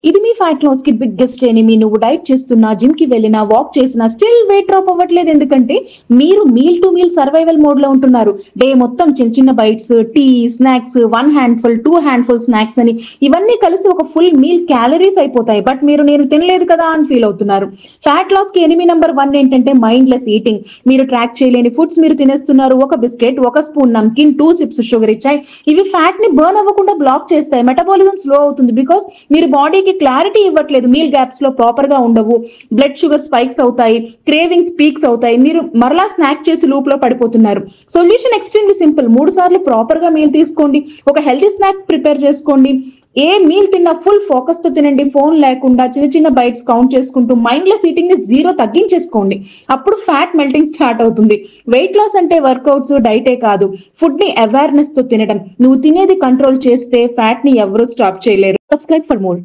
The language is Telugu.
ఇది మీ ఫ్యాట్ లాస్ కి బిగ్గెస్ట్ ఎనిమీ. నువ్వు డైట్ చేస్తున్నా, జిమ్ కి వెళ్ళినా, వాక్ చేసినా స్టిల్ వెయిట్ డ్రాప్ అవ్వట్లేదు. ఎందుకంటే మీరు meal to meal survival mode లో ఉంటున్నారు. డే మొత్తం చిన్న చిన్న bites, tea, snacks, 1 handful 2 handful snacks అని ఇవన్నీ కలిసి ఒక ఫుల్ మీల్ క్యాలరీస్ అయిపోతాయి. బట్ మీరు నేను తినలేదు కదా అని ఫీల్ అవుతున్నారు. ఫ్యాట్ లాస్ కి ఎనిమీ నెంబర్ 1 ఏంటంటే మైండ్లెస్ ఈటింగ్. మీరు ట్రాక్ చేయలేని ఫుడ్స్ మీరు తినేస్తున్నారు. ఒక బిస్కెట్, ఒక స్పూన్ నమ్కిన్, 2 సిప్స్ షుగర్ ఇచ్చాయి. ఇవి ఫ్యాట్ ని బర్న్ అవ్వకుండా బ్లాక్ చేస్తాయి. మెటబాలిజం స్లో అవుతుంది. బికాస్ మీరు బాడీకి క్లారిటీ ఇవ్వట్లేదు. మీల్ గ్యాప్స్ లో ప్రాపర్ గా ఉండవు. బ్లడ్ షుగర్ స్పైక్స్ అవుతాయి, క్రేవింగ్స్ పీక్స్ అవుతాయి. మీరు మరలా స్నాక్ చేసి లూప్ లో పడిపోతున్నారు. Solution extremely simple. 3 సార్లు ప్రాపర్ గా మీల్ తీసుకోండి. ఒక హెల్తీ స్నాక్ ప్రిపేర్ చేసుకోండి. ఏ మీల్ తిన్నా ఫుల్ ఫోకస్ తో తినండి. ఫోన్ లేకుండా చిన్న చిన్న బైట్స్ కౌంట్ చేసుకుంటూ మైండ్లెస్ ఈటింగ్ ని 0 తగ్గించేసుకోండి. అప్పుడు ఫ్యాట్ మెల్టింగ్ స్టార్ట్ అవుతుంది. వెయిట్ లాస్ అంటే వర్కౌట్స్, డైటే కాదు, ఫుడ్ ని అవేర్నెస్ తో తినడం. నువ్వు తినేది కంట్రోల్ చేస్తే ఫ్యాట్ ని ఎవరు స్టాప్ చేయలేరు. Subscribe for more.